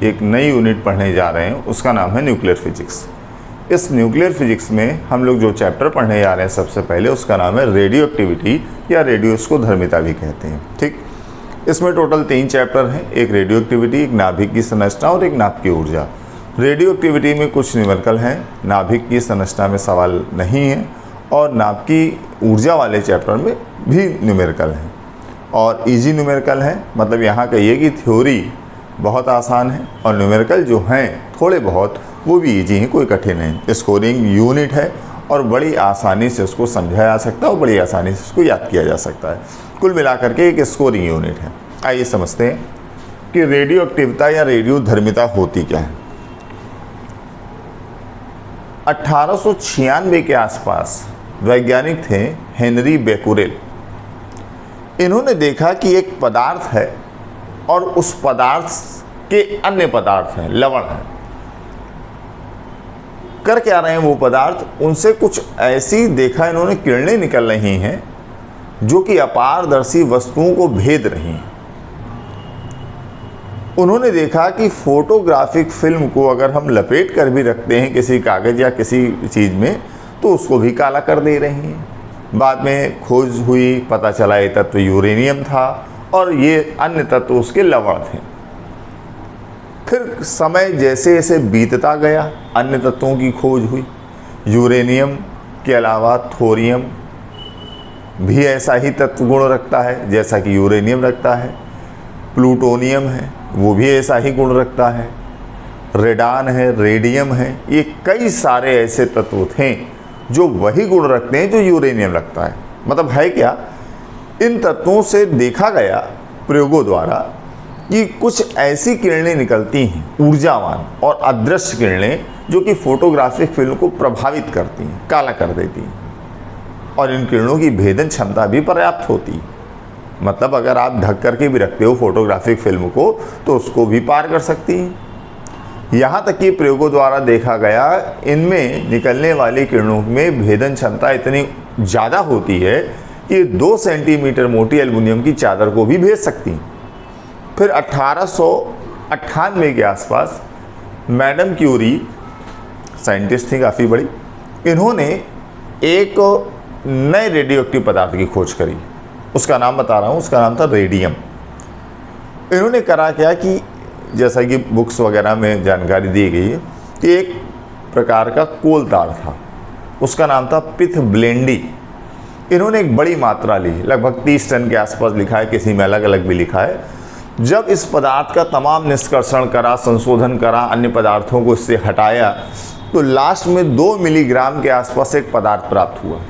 एक नई यूनिट पढ़ने जा रहे हैं, उसका नाम है न्यूक्लियर फिजिक्स। इस न्यूक्लियर फिजिक्स में हम लोग जो चैप्टर पढ़ने जा रहे हैं सबसे पहले, उसका नाम है रेडियो एक्टिविटी या रेडियो को धर्मिता भी कहते हैं। ठीक, इसमें टोटल 3 चैप्टर हैं, एक रेडियो एक्टिविटी, एक नाभिक की संरचना और एक नाभ की ऊर्जा। रेडियो एक्टिविटी में कुछ न्यूमेरिकल हैं, नाभिक की संरचना में सवाल नहीं है, और नाभ की ऊर्जा वाले चैप्टर में भी न्यूमेरिकल हैं और इजी न्यूमेरिकल है। मतलब यहाँ कहिए कि थ्योरी बहुत आसान है और न्यूमेरिकल जो हैं थोड़े बहुत वो भी इजी हैं, कोई कठिन नहीं। स्कोरिंग यूनिट है और बड़ी आसानी से उसको समझा जा सकता है और बड़ी आसानी से उसको याद किया जा सकता है। कुल मिलाकर के एक स्कोरिंग यूनिट है। आइए समझते हैं कि रेडियो एक्टिविता या रेडियो धर्मिता होती क्या है। 1896 के आसपास वैज्ञानिक थे हेनरी बेकुरेल। इन्होंने देखा कि एक पदार्थ है और उस पदार्थ के अन्य पदार्थ हैं, लवण हैं। कर क्या रहे हैं वो पदार्थ, उनसे कुछ ऐसी देखा इन्होंने किरणें निकल रही हैं जो कि अपारदर्शी वस्तुओं को भेद रही हैं। उन्होंने देखा कि फोटोग्राफिक फिल्म को अगर हम लपेट कर भी रखते हैं किसी कागज़ या किसी चीज़ में तो उसको भी काला कर दे रही हैं। बाद में खोज हुई, पता चला ये तत्व यूरेनियम था और ये अन्य तत्व उसके लवण थे। फिर समय जैसे जैसे बीतता गया अन्य तत्वों की खोज हुई। यूरेनियम के अलावा थोरियम भी ऐसा ही तत्व गुण रखता है जैसा कि यूरेनियम रखता है। प्लूटोनियम है, वो भी ऐसा ही गुण रखता है। रेडान है, रेडियम है, ये कई सारे ऐसे तत्व थे जो वही गुण रखते हैं जो यूरेनियम रखता है। मतलब है क्या, इन तत्वों से देखा गया प्रयोगों द्वारा कि कुछ ऐसी किरणें निकलती हैं ऊर्जावान और अदृश्य किरणें जो कि फोटोग्राफिक फिल्म को प्रभावित करती हैं, काला कर देती हैं, और इन किरणों की भेदन क्षमता भी पर्याप्त होती है। मतलब अगर आप ढक करके भी रखते हो फोटोग्राफिक फिल्म को तो उसको भी पार कर सकती हैं। यहाँ तक कि प्रयोगों द्वारा देखा गया इनमें निकलने वाली किरणों में भेदन क्षमता इतनी ज़्यादा होती है कि 2 सेंटीमीटर मोटी एल्युमिनियम की चादर को भी भेद सकती हैं। फिर 1898 के आसपास मैडम क्यूरी, साइंटिस्ट थी काफ़ी बड़ी, इन्होंने एक नए रेडियो एक्टिव पदार्थ की खोज करी। उसका नाम बता रहा हूँ, उसका नाम था रेडियम। इन्होंने करा क्या कि जैसा कि बुक्स वगैरह में जानकारी दी गई है कि एक प्रकार का कोलतार था, उसका नाम था पिथब्लेंडी। इन्होंने एक बड़ी मात्रा ली, लगभग 30 टन के आसपास लिखा है, किसी में अलग अलग भी लिखा है। जब इस पदार्थ का तमाम निष्कर्षण करा, संशोधन करा, अन्य पदार्थों को इससे हटाया तो लास्ट में 2 मिलीग्राम के आसपास एक पदार्थ प्राप्त हुआ।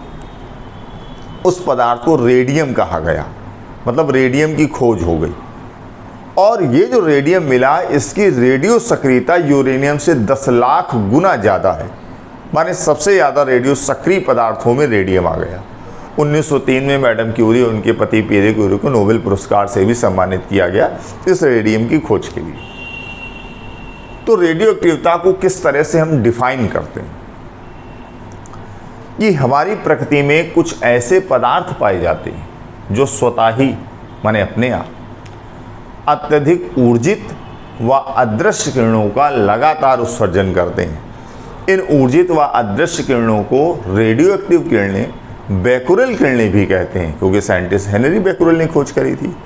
उस पदार्थ को रेडियम कहा गया। मतलब रेडियम की खोज हो गई और ये जो रेडियम मिला इसकी रेडियो सक्रियता यूरेनियम से 10 लाख गुना ज़्यादा है। माने सबसे ज़्यादा रेडियो सक्रिय पदार्थों में रेडियम आ गया। 1903 में मैडम क्यूरी और उनके पति पियरे क्यूरी को नोबेल पुरस्कार से भी सम्मानित किया गया इस रेडियम की खोज के लिए। तो रेडियो एक्टिविता को किस तरह से हम डिफाइन करते हैं कि हमारी प्रकृति में कुछ ऐसे पदार्थ पाए जाते हैं जो स्वतः ही माने अपने आप अत्यधिक ऊर्जित व अदृश्य किरणों का लगातार उत्सर्जन करते हैं। इन ऊर्जित व अदृश्य किरणों को रेडियो एक्टिव किरणें, बेकुरेल किरणें भी कहते हैं क्योंकि साइंटिस्ट हेनरी बेकुरेल ने खोज करी थी।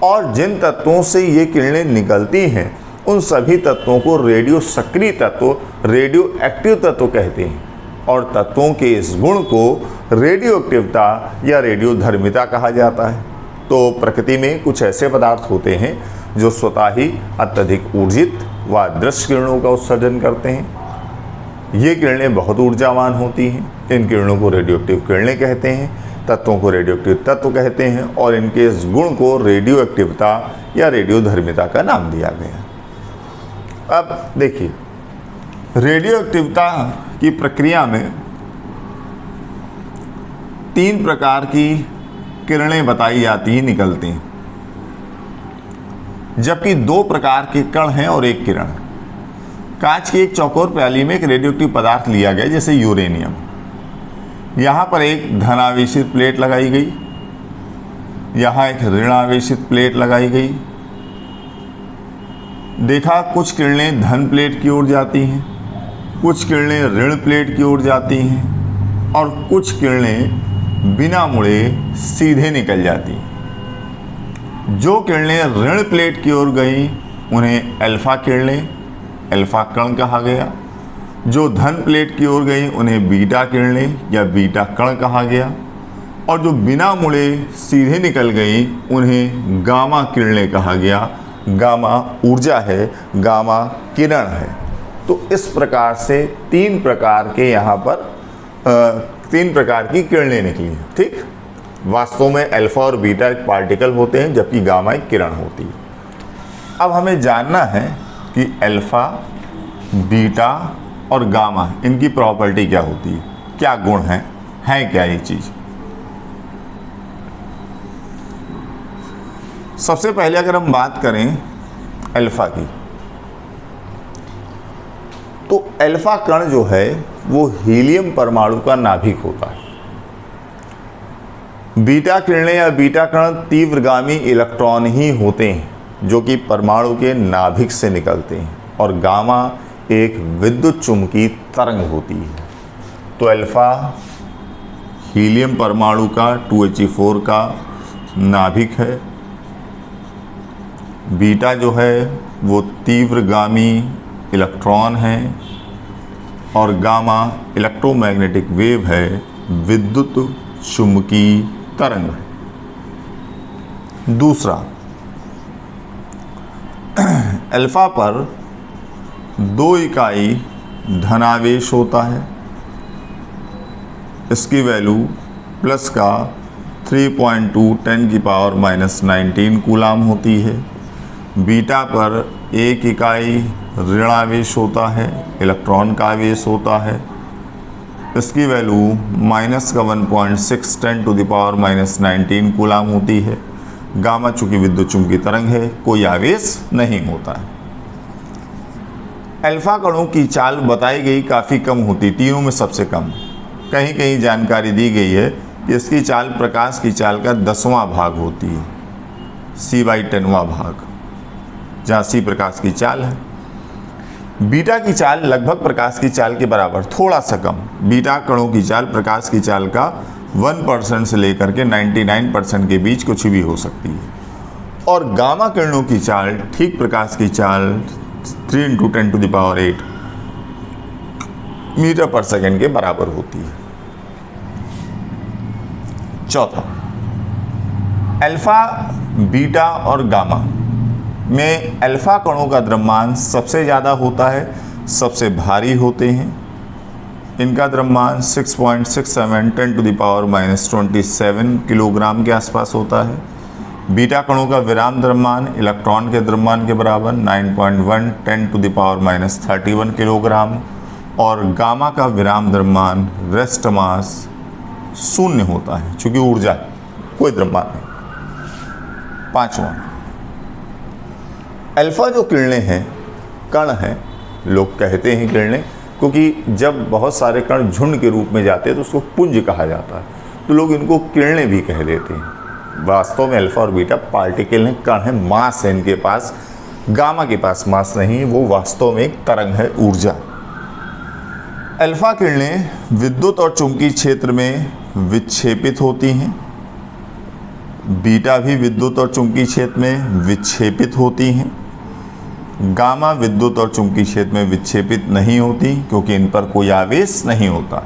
और जिन तत्वों से ये किरणें निकलती हैं उन सभी तत्वों को रेडियो सक्रिय तत्व, रेडियो एक्टिव तत्व कहते हैं और तत्वों के इस गुण को रेडियो एक्टिविता या रेडियो धर्मिता कहा जाता है। तो प्रकृति में कुछ ऐसे पदार्थ होते हैं जो स्वतः ही अत्यधिक ऊर्जित व अदृश्य किरणों का उत्सर्जन करते हैं। ये किरणें बहुत ऊर्जावान होती हैं। इन किरणों को रेडियो एक्टिव किरणें कहते हैं, तत्वों को रेडियो एक्टिव तत्व कहते हैं और इनके इस गुण को रेडियो एक्टिविता या रेडियो धर्मिता का नाम दिया गया। अब देखिए, रेडियो एक्टिविता की प्रक्रिया में 3 प्रकार की किरणें बताई जाती हैं, निकलती हैं, जबकि 2 प्रकार के कण हैं और एक किरण। कांच की एक चौकोर प्याली में एक रेडियोएक्टिव पदार्थ लिया गया जैसे यूरेनियम। यहाँ पर एक धनावेशित प्लेट लगाई गई, यहाँ एक ऋणावेशित प्लेट लगाई गई, देखा कुछ किरणें धन प्लेट की ओर जाती हैं, कुछ किरणें ऋण प्लेट की ओर जाती हैं और कुछ किरणें बिना मुड़े सीधे निकल जाती हैं। जो किरणें ऋण प्लेट की ओर गई उन्हें अल्फा किरणें, अल्फा कण कहा गया। जो धन प्लेट की ओर गई उन्हें बीटा किरणें या बीटा कण कहा गया। और जो बिना मुड़े सीधे निकल गई उन्हें गामा किरणें कहा गया। गामा ऊर्जा है, गामा किरण है। तो इस प्रकार से तीन प्रकार के यहाँ पर तीन प्रकार की किरणें निकली हैं। ठीक, वास्तव में अल्फा और बीटा एक पार्टिकल होते हैं जबकि गामा एक किरण होती है। अब हमें जानना है कि अल्फा, बीटा और गामा इनकी प्रॉपर्टी क्या होती है, क्या गुण है क्या ये चीज़। सबसे पहले अगर हम बात करें अल्फा की, तो अल्फा कण जो है वो हीलियम परमाणु का नाभिक होता है। बीटा किरणें या बीटा कण तीव्रगामी इलेक्ट्रॉन ही होते हैं जो कि परमाणु के नाभिक से निकलते हैं, और गामा एक विद्युत चुम्बकीय तरंग होती है। तो अल्फा हीलियम परमाणु का 2He4 का नाभिक है, बीटा जो है वो तीव्रगामी इलेक्ट्रॉन है, और गामा इलेक्ट्रोमैग्नेटिक वेव है, विद्युत चुम्बकीय तरंग है। दूसरा, अल्फा पर 2 इकाई धनावेश होता है, इसकी वैल्यू प्लस का 3.2 10⁻⁻19 कूलाम होती है। बीटा पर 1 इकाई ऋणावेश होता है, इलेक्ट्रॉन का आवेश होता है, इसकी वैल्यू -1.6 10⁻⁻19 कूलाम होती है। गामा चूंकि विद्युत चुम्बकीय तरंग है, कोई आवेश नहीं होता है। अल्फा कणों की चाल बताई गई काफ़ी कम होती, तीनों में सबसे कम। कहीं कहीं जानकारी दी गई है कि इसकी चाल प्रकाश की चाल का 10वां भाग होती है, c/10वां भाग, जहाँ c प्रकाश की चाल है। बीटा की चाल लगभग प्रकाश की चाल के बराबर, थोड़ा सा कम। बीटा कणों की चाल प्रकाश की चाल का 1% से लेकर के 99% के बीच कुछ भी हो सकती है। और गामा किरणों की चाल ठीक प्रकाश की चाल 3 × 10⁸ मीटर पर सेकंड के बराबर होती है। चौथा, अल्फा, बीटा और गामा में अल्फा कणों का द्रव्यमान सबसे ज़्यादा होता है, सबसे भारी होते हैं। इनका द्रव्यमान 6.67 10⁻⁻27 किलोग्राम के आसपास होता है। बीटा कणों का विराम द्रव्यमान इलेक्ट्रॉन के द्रव्यमान के बराबर 9.1 10⁻31 किलोग्राम, और गामा का विराम द्रव्यमान रेस्ट मास 0 होता है, चूंकि ऊर्जा कोई द्रव्यमान नहीं। पांचवा, अल्फा जो किरणें हैं, कण हैं, लोग कहते हैं किरणें, क्योंकि जब बहुत सारे कण झुंड के रूप में जाते हैं तो उसको पुंज कहा जाता है, तो लोग इनको किरणें भी कह देते हैं। वास्तव में अल्फा और बीटा पार्टिकल हैं, कण हैं, मास है इनके पास। गामा के पास मास नहीं है, वो वास्तव में एक तरंग है, ऊर्जा। अल्फा किरणें विद्युत और चुंबकीय क्षेत्र में विक्षेपित होती हैं, बीटा भी विद्युत और चुंबकीय क्षेत्र में विक्षेपित होती हैं। गामा विद्युत और चुंबकीय क्षेत्र में विक्षेपित नहीं होती क्योंकि इन पर कोई आवेश नहीं होता।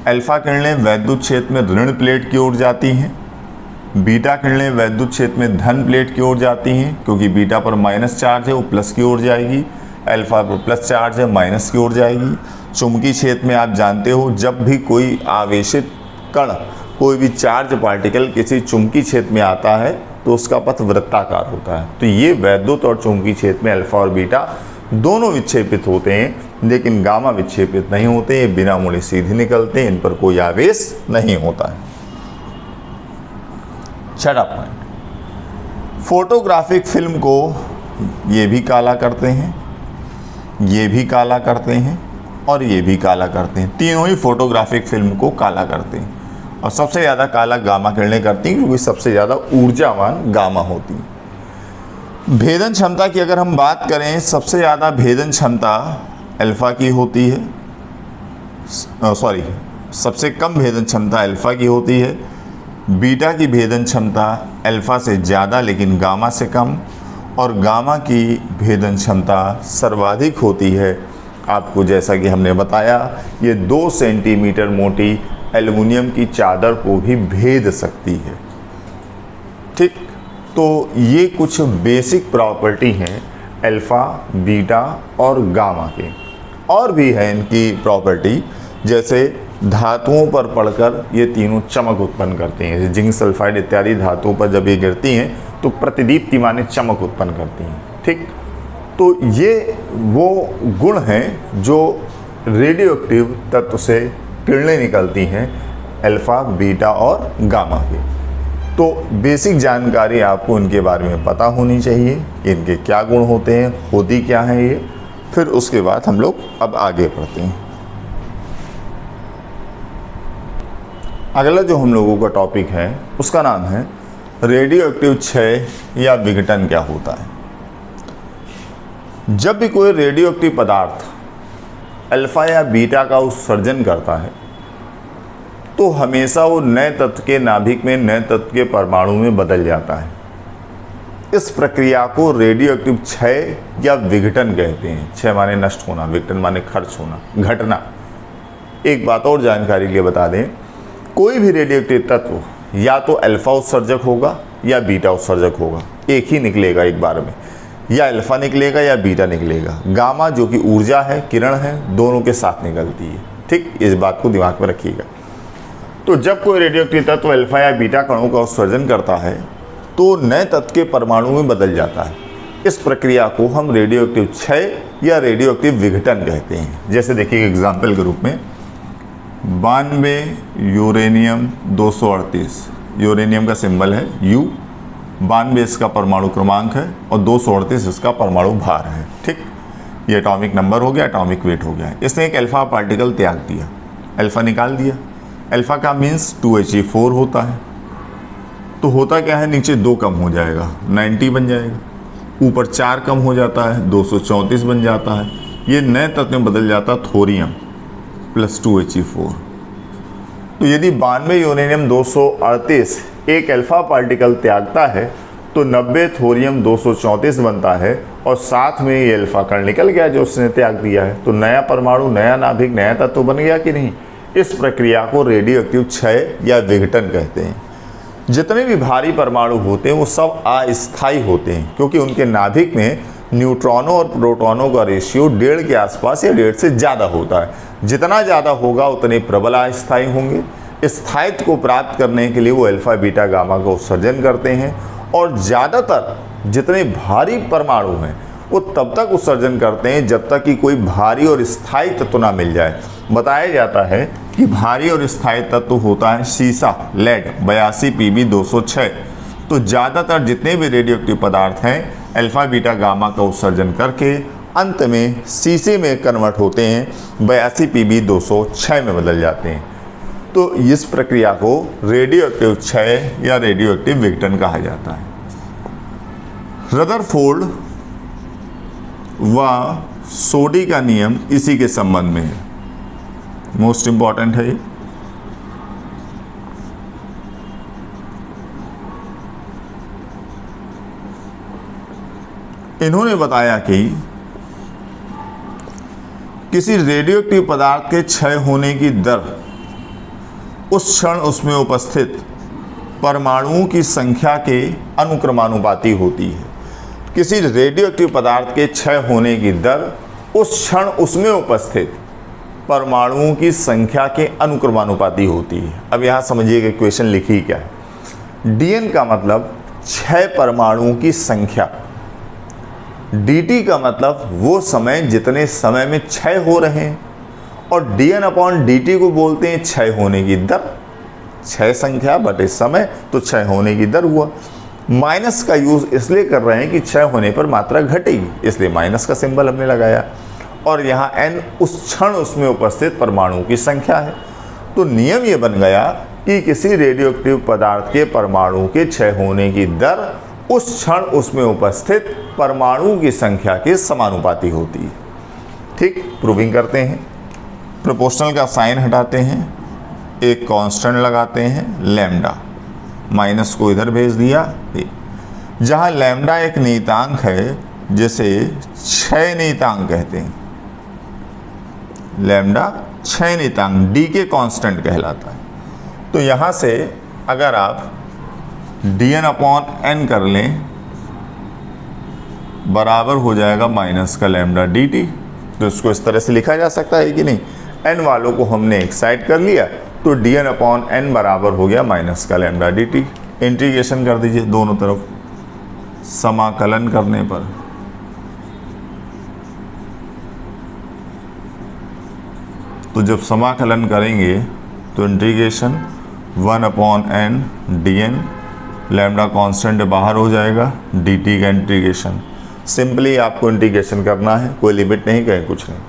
अल्फा किरणें वैद्युत क्षेत्र में ऋण प्लेट की ओर जाती हैं, बीटा किरणें वैद्युत क्षेत्र में धन प्लेट की ओर जाती हैं क्योंकि बीटा पर माइनस चार्ज है, वो प्लस की ओर जाएगी। अल्फा पर प्लस चार्ज है, माइनस की ओर जाएगी। चुंबकीय क्षेत्र में आप जानते हो, जब भी कोई आवेशित कण, कोई भी चार्ज पार्टिकल किसी चुंबकीय क्षेत्र में आता है तो उसका पथ वृत्ताकार होता है। तो ये वैद्युत और चुंबकीय क्षेत्र में अल्फा और बीटा दोनों विक्षेपित होते हैं, लेकिन गामा विक्षेपित नहीं होते, ये बिना मुड़े सीधे निकलते हैं, इन पर कोई आवेश नहीं होता है। छठा पॉइंट, फोटोग्राफिक फिल्म को ये भी काला करते हैं, ये भी काला करते हैं और ये भी काला करते हैं। तीनों ही फोटोग्राफिक फिल्म को काला करते हैं, और सबसे ज़्यादा काला गामा किरणें करती हैं क्योंकि सबसे ज़्यादा ऊर्जावान गामा होती है। भेदन क्षमता की अगर हम बात करें, सबसे ज़्यादा भेदन क्षमता अल्फा की होती है, सबसे कम भेदन क्षमता अल्फा की होती है। बीटा की भेदन क्षमता अल्फा से ज़्यादा लेकिन गामा से कम, और गामा की भेदन क्षमता सर्वाधिक होती है। आपको जैसा कि हमने बताया, ये 2 सेंटीमीटर मोटी एल्युमिनियम की चादर को भी भेद सकती है। ठीक, तो ये कुछ बेसिक प्रॉपर्टी हैं अल्फ़ा, बीटा और गामा के। और भी है इनकी प्रॉपर्टी, जैसे धातुओं पर पड़कर ये तीनों चमक उत्पन्न करती हैं। जैसे जिंक सल्फाइड इत्यादि धातुओं पर जब ये गिरती हैं तो प्रतिदीप्ति माने चमक उत्पन्न करती हैं। ठीक, तो ये वो गुण हैं जो रेडियो एक्टिव तत्व से किरणें निकलती हैं अल्फ़ा, बीटा और गामा की। तो बेसिक जानकारी आपको इनके बारे में पता होनी चाहिए, इनके क्या गुण होते हैं, होती क्या है ये। फिर उसके बाद हम लोग अब आगे बढ़ते हैं। अगला जो हम लोगों का टॉपिक है उसका नाम है रेडियो एक्टिव क्षय या विघटन क्या होता है। जब भी कोई रेडियो एक्टिव पदार्थ अल्फा या बीटा का उत्सर्जन करता है तो हमेशा वो नए तत्व के नाभिक में नए तत्व के परमाणु में बदल जाता है। इस प्रक्रिया को रेडियो एक्टिव क्षय या विघटन कहते हैं। क्षय माने नष्ट होना, विघटन माने खर्च होना, घटना। एक बात और जानकारी के लिए बता दें, कोई भी रेडियो एक्टिव तत्व या तो अल्फा उत्सर्जक होगा या बीटा उत्सर्जक होगा, एक ही निकलेगा एक बार में, या अल्फा निकलेगा या बीटा निकलेगा। गामा जो कि ऊर्जा है, किरण है, दोनों के साथ निकलती है। ठीक, इस बात को दिमाग में रखिएगा। तो जब कोई रेडियो एक्टिव तत्व अल्फा या बीटा कणों का उत्सर्जन करता है तो नए तत्व के परमाणु में बदल जाता है। इस प्रक्रिया को हम रेडियो एक्टिव क्षय या रेडियो एक्टिव विघटन कहते हैं। जैसे देखिए एग्जाम्पल के रूप में 92 यूरेनियम 238, यूरेनियम का सिंबल है U, 92 इसका परमाणु क्रमांक है और 238 इसका परमाणु भार है। ठीक, ये एटॉमिक नंबर हो गया, एटॉमिक वेट हो गया। इसने एक अल्फा पार्टिकल त्याग दिया, अल्फा निकाल दिया। अल्फा का मीन्स 2He4 होता है। तो होता क्या है, नीचे 2 कम हो जाएगा, 90 बन जाएगा, ऊपर 4 कम हो जाता है, 234 बन जाता है। ये नए तत्व में बदल जाता थोरियम प्लस 2He4। तो यदि 92 यूरेनियम 238 एक अल्फा पार्टिकल त्यागता है तो 90 थोरियम 234 बनता है और साथ में ये अल्फा कण निकल गया जो उसने त्याग दिया है। तो नया परमाणु, नया नाभिक, नया तत्व बन गया कि नहीं। इस प्रक्रिया को रेडियो एक्टिव क्षय या विघटन कहते हैं। जितने भी भारी परमाणु होते हैं वो सब अस्थायी होते हैं, क्योंकि उनके नाभिक में न्यूट्रॉनों और प्रोटॉनों का रेशियो 1.5 के आसपास या 1.5 से ज़्यादा होता है। जितना ज़्यादा होगा उतने प्रबल अस्थायी होंगे। स्थायित्व को प्राप्त करने के लिए वो अल्फा, बीटा, गामा का उत्सर्जन करते हैं और ज़्यादातर जितने भारी परमाणु हैं वो तब तक उत्सर्जन करते हैं जब तक कि कोई भारी और स्थायी तत्व ना मिल जाए। बताया जाता है कि भारी और स्थायी तत्व होता है सीसा, लेड 82 Pb206। तो ज़्यादातर जितने भी रेडियो एक्टिव पदार्थ हैं अल्फा, बीटा, गामा का उत्सर्जन करके अंत में सीसे में कन्वर्ट होते हैं, 82 Pb206 में बदल जाते हैं। तो इस प्रक्रिया को रेडियो एक्टिव क्षय या रेडियो एक्टिव विघटन कहा जाता है। रदरफोर्ड व सोडी का नियम इसी के संबंध में है, मोस्ट इंपॉर्टेंट है ये। इन्होंने बताया कि किसी रेडियो एक्टिव पदार्थ के क्षय होने की दर उस क्षण उसमें उपस्थित परमाणुओं की संख्या के अनुक्रमानुपाती होती है। किसी रेडियो एक्टिव पदार्थ के क्षय होने की दर उस क्षण उसमें उपस्थित परमाणुओं की संख्या के अनुक्रमानुपाती होती है। अब यहाँ समझिए क्वेश्चन लिखी क्या है। डीएन का मतलब 6 परमाणुओं की संख्या, dt का मतलब वो समय जितने समय में क्षय हो रहे हैं, और dn/dt को बोलते हैं क्षय होने की दर। 6 संख्या बटे समय तो क्षय होने की दर हुआ। माइनस का यूज इसलिए कर रहे हैं कि क्षय होने पर मात्रा घटेगी, इसलिए माइनस का सिंबल हमने लगाया। और यहाँ n उस क्षण उसमें उपस्थित परमाणुओं की संख्या है। तो नियम ये बन गया कि किसी रेडियोएक्टिव पदार्थ के परमाणु के क्षय होने की दर उस क्षण उसमें उपस्थित परमाणु की संख्या के समानुपाती होती है। ठीक, प्रूविंग करते हैं। प्रोपोर्शनल का साइन हटाते हैं, एक कांस्टेंट लगाते हैं लैम्डा, माइनस को इधर भेज दिया। जहां लैम्डा एक नियतांक है, जिसे क्षय नियतांक कहते हैं, लैम्डा क्षय नियतांक डी के कांस्टेंट कहलाता है। तो यहां से अगर आप dn/n कर लें, बराबर हो जाएगा माइनस का लैम्डा dt। तो इसको इस तरह से लिखा जा सकता है कि नहीं, n वालों को हमने एक साइड कर लिया, तो dn/n बराबर हो गया माइनस का लैम्डा dt। इंटीग्रेशन कर दीजिए दोनों तरफ, समाकलन करने पर तो जब समाकलन करेंगे तो integration 1/n dn, lambda constant बाहर हो जाएगा, dt का इंटीग्रेशन। सिंपली आपको इंटीग्रेशन करना है, कोई लिमिट नहीं, कहीं कुछ नहीं।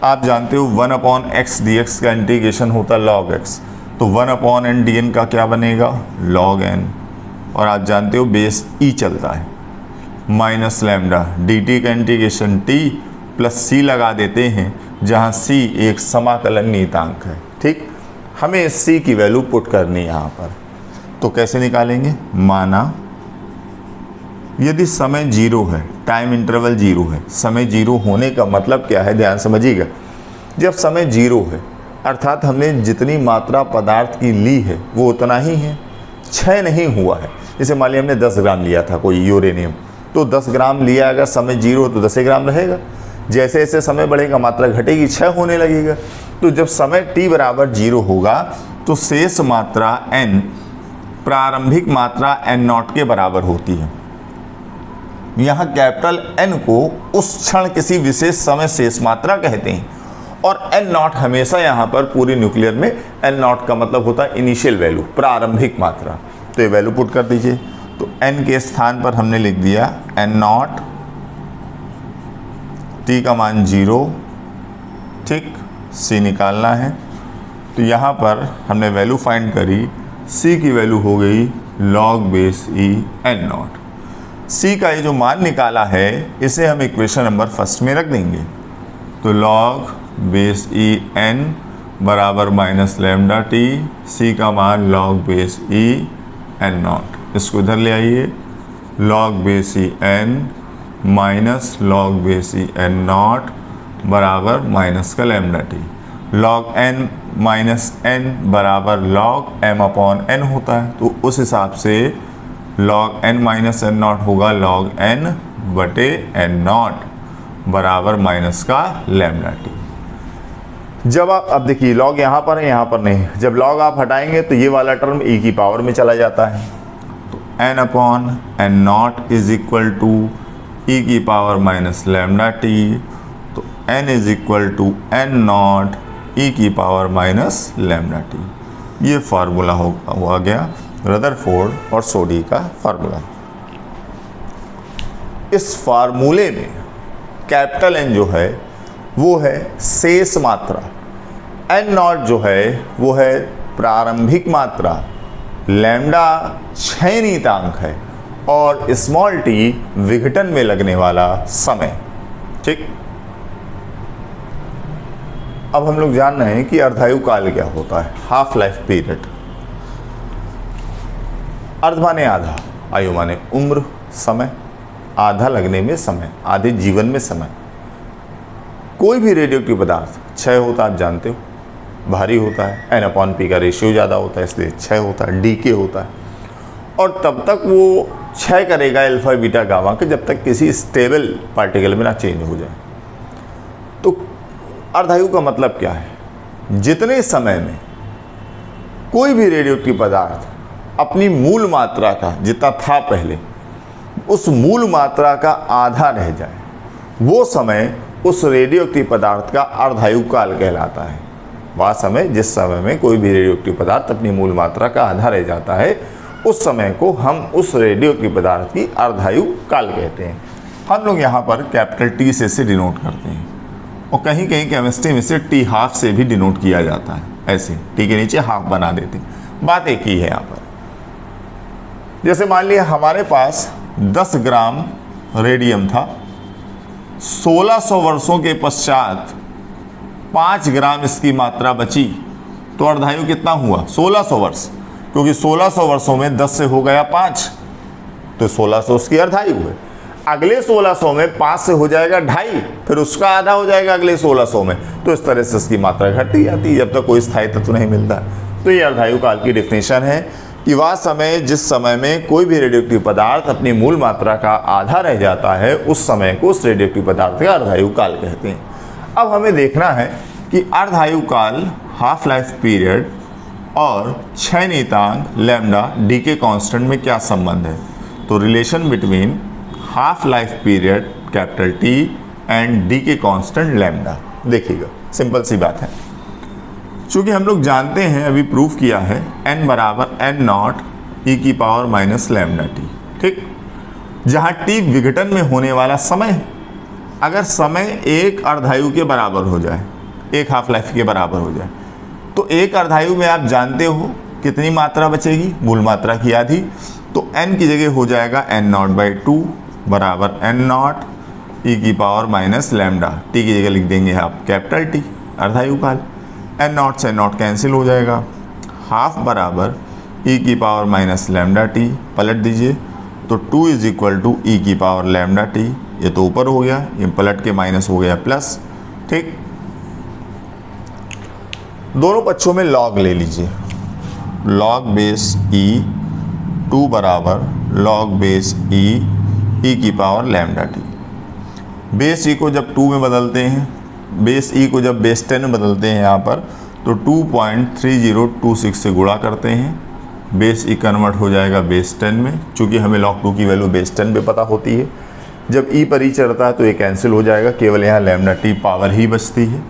आप जानते हो 1/x dx का इंटीग्रेशन होता है log x, तो 1/n dn का क्या बनेगा, log n। और आप जानते हो बेस e चलता है, माइनस लैम्डा dt का इंटीग्रेशन t प्लस c लगा देते हैं, जहाँ c एक समाकलन नियतांक है। ठीक, हमें इस c की वैल्यू पुट करनी है यहाँ पर। तो कैसे निकालेंगे, माना यदि समय 0 है, टाइम इंटरवल 0 है। समय 0 होने का मतलब क्या है, ध्यान समझिएगा। जब समय 0 है अर्थात हमने जितनी मात्रा पदार्थ की ली है वो उतना ही है, क्षय नहीं हुआ है। जैसे मान लिया हमने 10 ग्राम लिया था कोई यूरेनियम, तो 10 ग्राम लिया, अगर समय 0 तो 10 ग्राम रहेगा। जैसे जैसे समय बढ़ेगा मात्रा घटेगी, क्षय होने लगेगा। तो जब समय t बराबर 0 होगा तो शेष मात्रा n प्रारंभिक मात्रा n0 के बराबर होती है। यहाँ कैपिटल N को उस क्षण किसी विशेष समय शेष मात्रा कहते हैं, और n0 हमेशा यहाँ पर पूरी न्यूक्लियर में n0 का मतलब होता है इनिशियल वैल्यू, प्रारंभिक मात्रा। तो ये वैल्यू पुट कर दीजिए। तो n के स्थान पर हमने लिख दिया n0, t का मान 0। ठीक, c निकालना है, तो यहाँ पर हमने वैल्यू फाइंड करी, c की वैल्यू हो गई log base e n0। c का ये जो मान निकाला है इसे हम इक्वेशन नंबर फर्स्ट में रख देंगे। तो log बेस e n बराबर माइनस लैम्डा t, c का मान log बेस e n0। इसको इधर ले आइए, log base e n minus log base e n0 बराबर माइनस का lambda t। log n minus n बराबर log m/n होता है, तो उस हिसाब से log n माइनस n0 होगा log n बटे n0 बराबर माइनस का लैम्डा टी। जब आप, अब देखिए log यहाँ पर है, यहाँ पर नहीं, जब log आप हटाएंगे तो ये वाला टर्म e की पावर में चला जाता है। तो n/n0 is equal to e की पावर माइनस लैम्डा टी। तो n is equal to n0 e की पावर माइनस लैम्डा टी। ये फार्मूला हुआ गया रदरफोर्ड और सोडी का फार्मूला। इस फार्मूले में कैपिटल N जो है वो है शेष मात्रा, n0 जो है वो है प्रारंभिक मात्रा, लैम्डा क्षय नियतांक है, और स्मॉल t विघटन में लगने वाला समय। ठीक, अब हम लोग जान रहे हैं कि अर्धायु काल क्या होता है, हाफ लाइफ पीरियड। अर्ध माने आधा, आयु माने उम्र, समय, आधा लगने में समय, आधे जीवन में समय। कोई भी रेडियोएक्टिव पदार्थ क्षय होता है, आप जानते हो, भारी होता है, n/p का रेशियो ज़्यादा होता है इसलिए क्षय होता है, डीके होता है, और तब तक वो क्षय करेगा अल्फा बीटा गामा के जब तक किसी स्टेबल पार्टिकल में ना चेंज हो जाए। तो अर्धायु का मतलब क्या है, जितने समय में कोई भी रेडियोएक्टिव पदार्थ अपनी मूल मात्रा का जितना था पहले, उस मूल मात्रा का आधा रह जाए, वो समय उस रेडियोएक्टिव पदार्थ का अर्धायु काल कहलाता है। वह समय जिस समय में कोई भी रेडियोएक्टिव पदार्थ अपनी मूल मात्रा का आधा रह जाता है, उस समय को हम उस रेडियोएक्टिव पदार्थ की अर्धायु काल कहते हैं। हम लोग यहाँ पर कैपिटल T से डिनोट करते हैं, और कहीं कहीं केमिस्ट्री में से T हाफ से भी डिनोट किया जाता है, ऐसे T के नीचे हाफ बना देते हैं। बात एक ही है यहाँ पर। जैसे मान लिया हमारे पास 10 ग्राम रेडियम था। 1600 वर्षों के पश्चात 5 ग्राम इसकी मात्रा बची, तो अर्धायु कितना हुआ? 1600 वर्ष, क्योंकि 1600 वर्षों में 10 से हो गया 5, तो 1600 उसकी अर्धायु है। अगले 1600 में 5 से हो जाएगा 2.5, फिर उसका आधा हो जाएगा अगले 1600 में। तो इस तरह से इसकी मात्रा घटती जाती है जब तक कोई स्थायी तत्व नहीं मिलता। तो ये अर्धायु काल की डिफिनेशन है कि वह समय जिस समय में कोई भी रेडियोएक्टिव पदार्थ अपनी मूल मात्रा का आधा रह जाता है, उस समय को उस रेडियोएक्टिव पदार्थ का अर्धायु काल कहते हैं। अब हमें देखना है कि अर्धायु काल, हाफ लाइफ पीरियड और क्षय नियतांक लैम्डा डी के कांस्टेंट में क्या संबंध है। तो relation between half life period capital T and D के कांस्टेंट लैम्डा, देखिएगा सिंपल सी बात है। चूंकि हम लोग जानते हैं, अभी प्रूफ किया है, n बराबर n नॉट ई की पावर माइनस लैम्डा टी, ठीक। जहाँ t विघटन में होने वाला समय है। अगर समय एक अर्धायु के बराबर हो जाए, एक हाफ लाइफ के बराबर हो जाए, तो एक अर्धायु में आप जानते हो कितनी मात्रा बचेगी? मूल मात्रा की आधी। तो n की जगह हो जाएगा n नॉट बाई 2 बराबर n नॉट ई की पावर माइनस लैम्डा, टी की जगह लिख देंगे आप कैपिटल टी, अर्धायु काल। n नॉट से नॉट कैंसिल हो जाएगा, हाफ बराबर ई की पावर माइनस लैम्डा टी, पलट दीजिए तो 2 इज इक्वल टू ई की पावर लैम्डा टी, ये तो ऊपर हो गया, ये पलट के माइनस हो गया प्लस, ठीक। दोनों पक्षों में लॉग ले लीजिए, लॉग बेस ई 2 बराबर लॉग बेस ई की पावर लैम्डा टी। बेस ई को जब 2 में बदलते हैं, बेस ई को जब बेस 10 में बदलते हैं यहाँ पर, तो 2.3026 से गुणा करते हैं, बेस ई कन्वर्ट हो जाएगा बेस 10 में। चूँकि हमें log 2 की वैल्यू बेस 10 पे पता होती है, जब ई पर ही चढ़ता है तो ये कैंसिल हो जाएगा, केवल यहाँ लैम्डा टी पावर ही बचती है।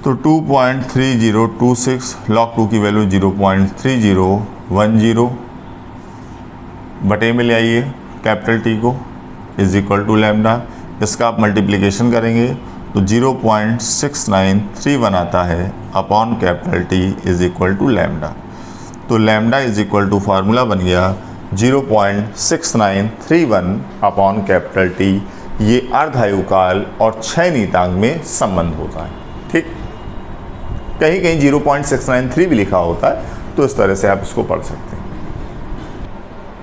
तो 2.3026 log 2 की वैल्यू 0.3010 बटे में ले आइए कैपिटल टी को, इज इक्वल टू लैम्डा। इसका आप मल्टीप्लिकेशन करेंगे तो 0.6931 आता है upon capital T is equal to lambda. तो lambda is equal to formula बन गया 0.6931 अपॉन कैपिटल टी। ये अर्धायु काल और क्षय नियतांक में संबंध होता है, ठीक। कहीं कहीं 0.693 भी लिखा होता है, तो इस तरह से आप इसको पढ़ सकते हैं।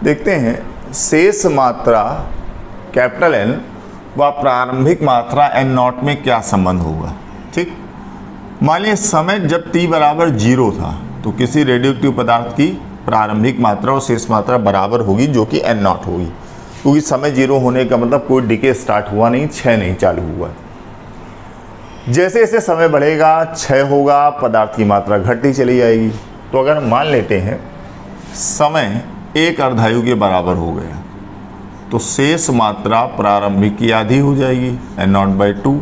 देखते हैं शेष मात्रा कैपिटल एन व प्रारंभिक मात्रा एन नॉट में क्या संबंध होगा, ठीक। मान लीजिए समय जब t बराबर 0 था, तो किसी रेडियोएक्टिव पदार्थ की प्रारंभिक मात्रा और शेष मात्रा बराबर होगी, जो कि एन नॉट होगी, क्योंकि समय 0 होने का मतलब कोई डिके स्टार्ट हुआ नहीं, क्षय नहीं चालू हुआ। जैसे जैसे समय बढ़ेगा, क्षय होगा, पदार्थ की मात्रा घटती चली जाएगी। तो अगर हम मान लेते हैं समय एक अर्धायु के बराबर हो गया, तो शेष मात्रा प्रारंभिक की आधी हो जाएगी n नॉट बाई 2,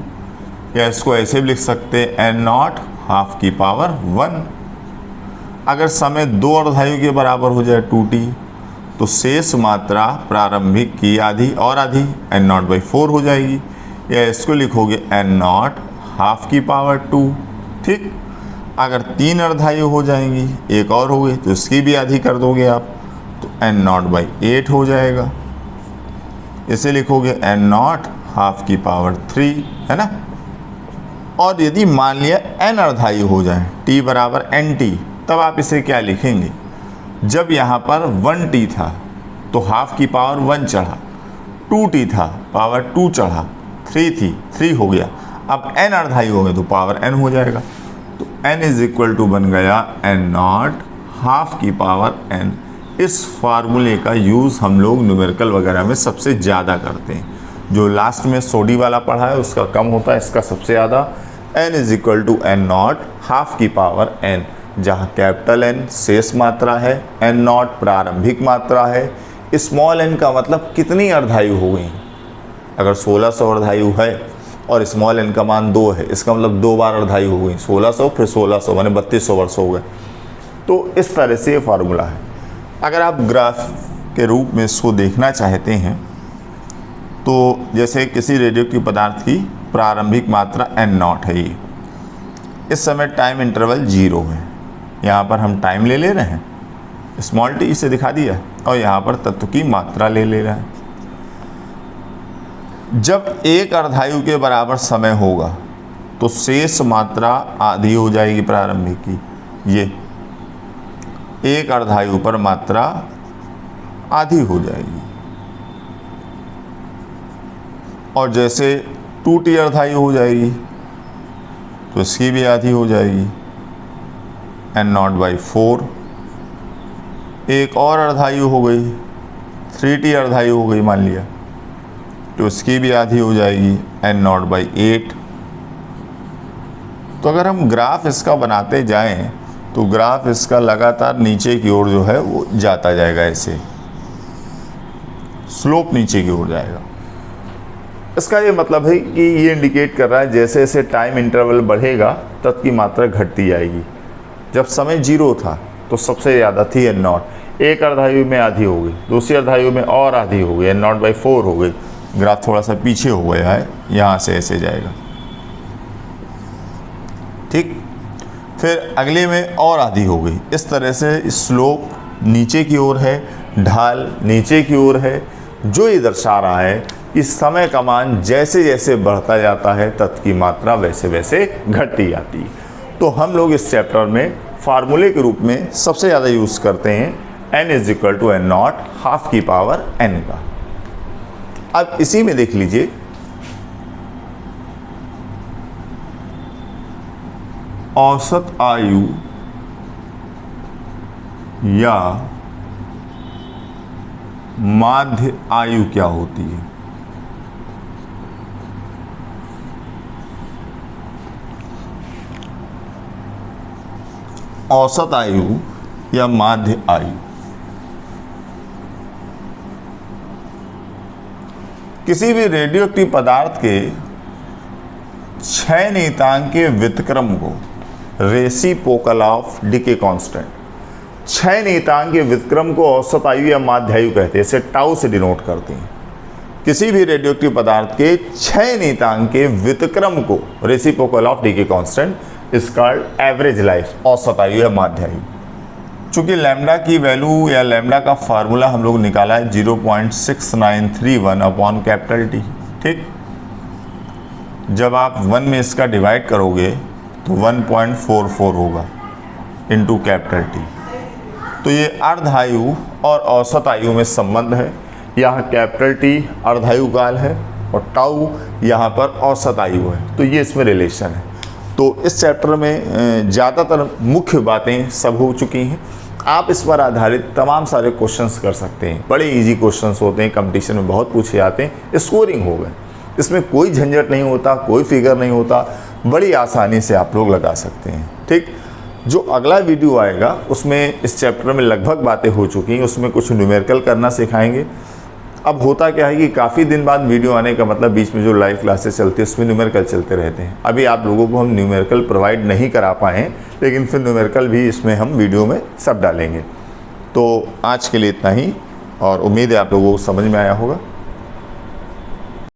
या इसको ऐसे भी लिख सकते हैं n नॉट हाफ की पावर 1। अगर समय दो अर्धायु के बराबर हो जाए 2t, तो शेष मात्रा प्रारंभिक की आधी और आधी n नॉट बाई 4 हो जाएगी, या इसको लिखोगे n नॉट हाफ की पावर 2, ठीक। अगर 3 अर्धायु हो जाएंगी, एक और हो गई, तो इसकी भी आधी कर दोगे आप, तो n नॉट बाई 8 हो जाएगा। इसे लिखोगे n नॉट हाफ की पावर 3, है ना। और यदि मान लिया n अर्धायु हो जाए, t बराबर nt, तब आप इसे क्या लिखेंगे? जब यहाँ पर 1t था तो हाफ की पावर 1 चढ़ा, 2t था पावर 2 चढ़ा, 3 थी 3 हो गया, अब n अर्धायु हो गए तो पावर n हो जाएगा। तो n इज इक्वल टू बन गया n नॉट हाफ की पावर n। इस फार्मूले का यूज़ हम लोग न्यूमेरिकल वगैरह में सबसे ज़्यादा करते हैं। जो लास्ट में सोडी वाला पढ़ा है उसका कम होता है, इसका सबसे ज़्यादा। n is equal to n naught half की पावर n, जहाँ कैपिटल N शेष मात्रा है, n नॉट प्रारंभिक मात्रा है, स्मॉल n का मतलब कितनी अर्धायु हो गई। अगर 1600 अर्धायु है और स्मॉल n का मान 2 है, इसका मतलब 2 बार अर्धायु हो गई, 1600 फिर 1600 माने 3200 वर्ष हो गए। तो इस तरह से ये फार्मूला है। अगर आप ग्राफ के रूप में इसको देखना चाहते हैं, तो जैसे किसी रेडियोएक्टिव पदार्थ की प्रारंभिक मात्रा n नॉट है, ये इस समय टाइम इंटरवल 0 है, यहाँ पर हम टाइम ले रहे हैं, स्मॉल टी से दिखा दिया, और यहाँ पर तत्व की मात्रा ले रहा है। जब एक अर्धायु के बराबर समय होगा तो शेष मात्रा आधी हो जाएगी प्रारंभिक की। ये एक अर्धायु पर मात्रा आधी हो जाएगी, और जैसे 2t अर्धायु हो जाएगी तो इसकी भी आधी हो जाएगी, n0/4। एक और अर्धायु हो गई, 3t अर्धायु हो गई मान लिया, तो इसकी भी आधी हो जाएगी, n0/8। तो अगर हम ग्राफ इसका बनाते जाएं तो ग्राफ इसका लगातार नीचे की ओर जो है वो जाता जाएगा, ऐसे स्लोप नीचे की ओर जाएगा। इसका ये मतलब है कि ये इंडिकेट कर रहा है जैसे जैसे टाइम इंटरवल बढ़ेगा तत्व की मात्रा घटती जाएगी। जब समय 0 था तो सबसे ज़्यादा थी n0, एक अर्धायु में आधी हो गई, दूसरी अर्धायु में और आधी हो गई, n0/4 हो गई। ग्राफ थोड़ा सा पीछे हो गया है, यहाँ से ऐसे जाएगा, ठीक। फिर अगले में और आधी हो गई। इस तरह से स्लोप नीचे की ओर है, ढाल नीचे की ओर है, जो ये दर्शा रहा है कि समय का मान जैसे जैसे बढ़ता जाता है तत्व की मात्रा वैसे वैसे घटती जाती है। तो हम लोग इस चैप्टर में फार्मूले के रूप में सबसे ज़्यादा यूज़ करते हैं n = n0 ½ की पावर n का। अब इसी में देख लीजिए, औसत आयु या माध्य आयु क्या होती है। औसत आयु या माध्य आयु किसी भी रेडियोएक्टिव पदार्थ के क्षय नियतांक के व्युत्क्रम को रेसिप्रोकल ऑफ डीके कांस्टेंट, क्षय नियतांक के व्युत्क्रम को औसत आयु या माध्य आयु कहते हैं। इसे टाउ से डिनोट करते हैं। किसी भी रेडियोएक्टिव पदार्थ के क्षय नियतांक के व्युत्क्रम को reciprocal of decay constant is called average life, औसत आयु या माध्य आयु। चूंकि लैम्डा की वैल्यू या लैम्डा का फार्मूला हम लोग निकाला है 0.6931/T, ठीक। जब आप 1 में इसका डिवाइड करोगे तो 1.44 होगा इंटू T। तो ये अर्धायु और औसत आयु में संबंध है। यहाँ T अर्धायु काल है और टाउ यहाँ पर औसत आयु है, तो ये इसमें रिलेशन है। तो इस चैप्टर में ज़्यादातर मुख्य बातें सब हो चुकी हैं। आप इस पर आधारित तमाम सारे क्वेश्चंस कर सकते हैं। बड़े इजी क्वेश्चंस होते हैं, कंपटीशन में बहुत पूछे जाते हैं, स्कोरिंग हो गए। इसमें कोई झंझट नहीं होता, कोई फिगर नहीं होता, बड़ी आसानी से आप लोग लगा सकते हैं, ठीक। जो अगला वीडियो आएगा उसमें इस चैप्टर में लगभग बातें हो चुकी हैं, उसमें कुछ न्यूमेरिकल करना सिखाएंगे। अब होता क्या है कि काफ़ी दिन बाद वीडियो आने का मतलब बीच में जो लाइव क्लासेस चलती है उसमें न्यूमेरिकल चलते रहते हैं। अभी आप लोगों को हम न्यूमेरिकल प्रोवाइड नहीं करा पाए हैं, लेकिन फिर न्यूमेरिकल भी इसमें हम वीडियो में सब डालेंगे। तो आज के लिए इतना ही, और उम्मीद है आप लोगों को समझ में आया होगा।